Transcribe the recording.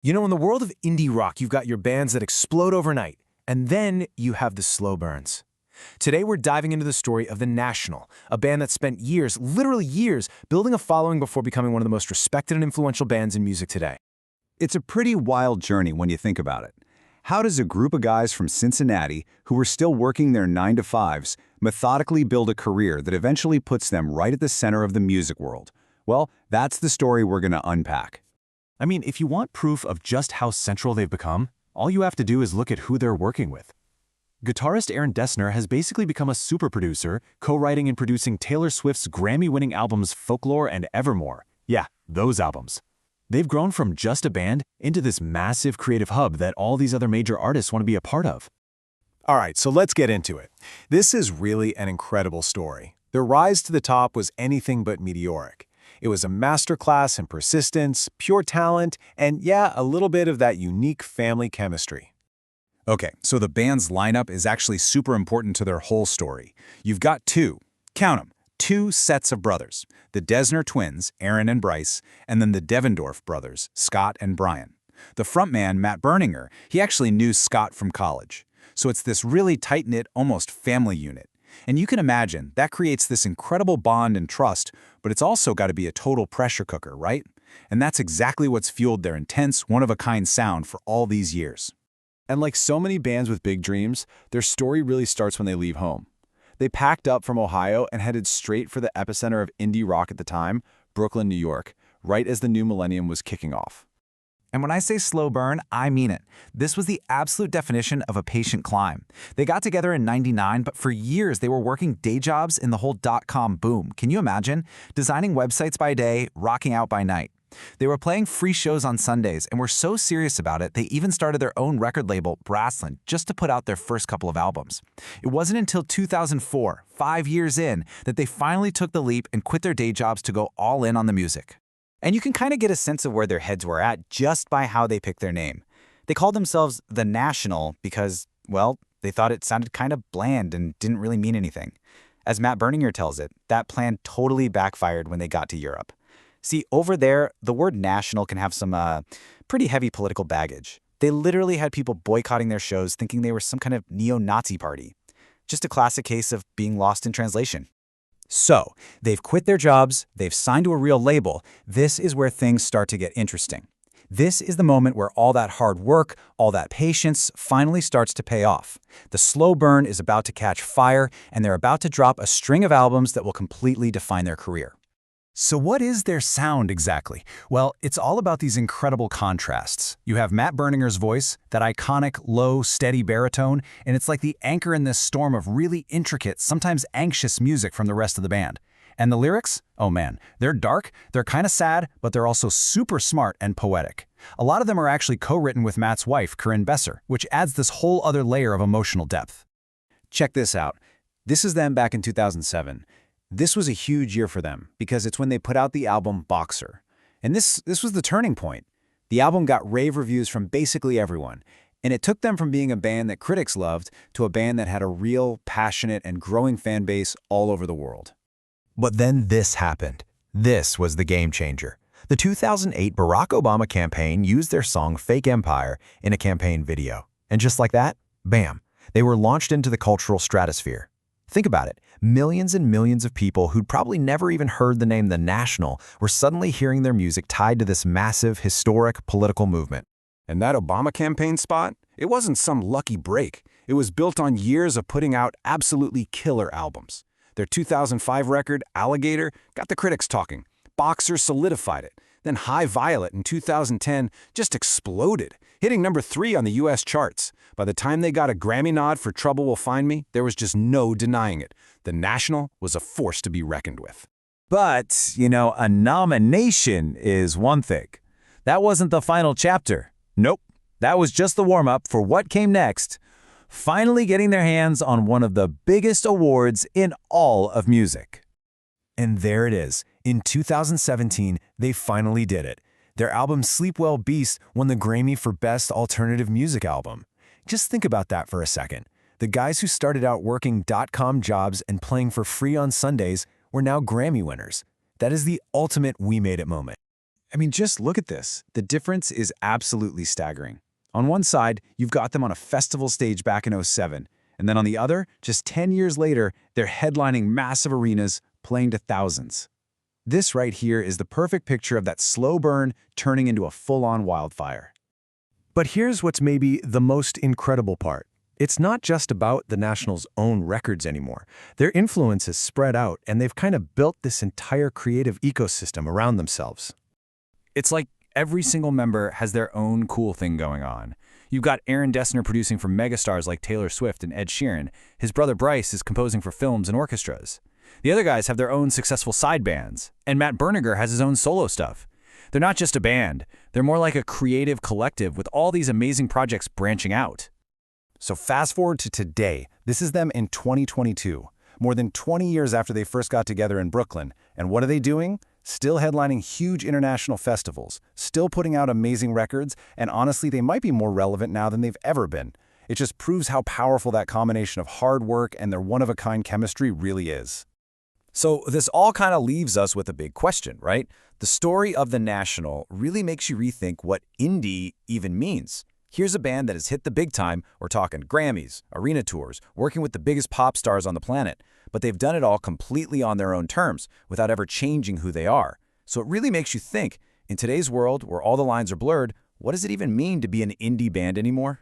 You know, in the world of indie rock, you've got your bands that explode overnight, and then you have the slow burns. Today, we're diving into the story of The National, a band that spent years, literally years, building a following before becoming one of the most respected and influential bands in music today. It's a pretty wild journey when you think about it. How does a group of guys from Cincinnati, who were still working their 9-to-5s, methodically build a career that eventually puts them right at the center of the music world? Well, that's the story we're going to unpack. I mean, if you want proof of just how central they've become, all you have to do is look at who they're working with. Guitarist Dessner has basically become a super producer, co-writing and producing Taylor Swift's Grammy-winning albums Folklore and Evermore. Yeah, those albums. They've grown from just a band into this massive creative hub that all these other major artists want to be a part of. All right, so let's get into it. This is really an incredible story. Their rise to the top was anything but meteoric. It was a masterclass in persistence, pure talent, and yeah, a little bit of that unique family chemistry. Okay, so the band's lineup is actually super important to their whole story. You've got count them, two sets of brothers, the Dessner twins, Aaron and Bryce, and then the Devendorf brothers, Scott and Brian. The frontman, Matt Berninger, he actually knew Scott from college. So it's this really tight-knit, almost family unit. And you can imagine, that creates this incredible bond and trust, but it's also got to be a total pressure cooker, right? And that's exactly what's fueled their intense, one-of-a-kind sound for all these years. And like so many bands with big dreams, their story really starts when they leave home. They packed up from Ohio and headed straight for the epicenter of indie rock at the time, Brooklyn, New York, right as the new millennium was kicking off. And when I say slow burn, I mean it. This was the absolute definition of a patient climb. They got together in '99, but for years they were working day jobs in the whole .com boom. Can you imagine? Designing websites by day, rocking out by night. They were playing free shows on Sundays and were so serious about it, they even started their own record label, Brassland, just to put out their first couple of albums. It wasn't until 2004, 5 years in, that they finally took the leap and quit their day jobs to go all in on the music. And you can kind of get a sense of where their heads were at just by how they picked their name. They called themselves The National because, well, they thought it sounded kind of bland and didn't really mean anything. As Matt Berninger tells it, that plan totally backfired when they got to Europe. See, over there, the word national can have some pretty heavy political baggage. They literally had people boycotting their shows thinking they were some kind of neo-Nazi party. Just a classic case of being lost in translation. So, they've quit their jobs, they've signed to a real label. This is where things start to get interesting. This is the moment where all that hard work, all that patience finally starts to pay off. The slow burn is about to catch fire, and they're about to drop a string of albums that will completely define their career. So what is their sound exactly? Well, it's all about these incredible contrasts. You have Matt Berninger's voice, that iconic, low, steady baritone, and it's like the anchor in this storm of really intricate, sometimes anxious music from the rest of the band. And the lyrics? Oh man, they're dark, they're kind of sad, but they're also super smart and poetic. A lot of them are actually co-written with Matt's wife, Corinne Besser, which adds this whole other layer of emotional depth. Check this out. This is them back in 2007. This was a huge year for them because it's when they put out the album Boxer. And this was the turning point. The album got rave reviews from basically everyone, and it took them from being a band that critics loved to a band that had a real, passionate, and growing fan base all over the world. But then this happened. This was the game changer. The 2008 Barack Obama campaign used their song Fake Empire in a campaign video. And just like that, bam, they were launched into the cultural stratosphere. Think about it. Millions and millions of people who'd probably never even heard the name The National were suddenly hearing their music tied to this massive, historic political movement. And that Obama campaign spot? It wasn't some lucky break. It was built on years of putting out absolutely killer albums. Their 2005 record, Alligator, got the critics talking. Boxer solidified it. Then High Violet in 2010 just exploded, hitting number 3 on the US charts. By the time they got a Grammy nod for Trouble Will Find Me, there was just no denying it. The National was a force to be reckoned with. But, you know, a nomination is one thing. That wasn't the final chapter. Nope, that was just the warm-up for what came next. Finally getting their hands on one of the biggest awards in all of music. And there it is. In 2017, they finally did it. Their album Sleep Well Beast won the Grammy for Best Alternative Music Album. Just think about that for a second. The guys who started out working .com jobs and playing for free on Sundays were now Grammy winners. That is the ultimate we made it moment. I mean, just look at this. The difference is absolutely staggering. On one side, you've got them on a festival stage back in '07, and then on the other, just 10 years later, they're headlining massive arenas, playing to thousands. This right here is the perfect picture of that slow burn turning into a full-on wildfire. But here's what's maybe the most incredible part. It's not just about the Nationals' own records anymore. Their influence is spread out, and they've kind of built this entire creative ecosystem around themselves. It's like every single member has their own cool thing going on. You've got Aaron Dessner producing for megastars like Taylor Swift and Ed Sheeran. His brother Bryce is composing for films and orchestras. The other guys have their own successful side bands, and Matt Berninger has his own solo stuff. They're not just a band, they're more like a creative collective with all these amazing projects branching out. So fast forward to today. This is them in 2022, more than 20 years after they first got together in Brooklyn. And what are they doing? Still headlining huge international festivals, still putting out amazing records, and honestly, they might be more relevant now than they've ever been. It just proves how powerful that combination of hard work and their one-of-a-kind chemistry really is. So this all kind of leaves us with a big question, right? The story of The National really makes you rethink what indie even means. Here's a band that has hit the big time. We're talking Grammys, arena tours, working with the biggest pop stars on the planet. But they've done it all completely on their own terms, without ever changing who they are. So it really makes you think, in today's world where all the lines are blurred, what does it even mean to be an indie band anymore?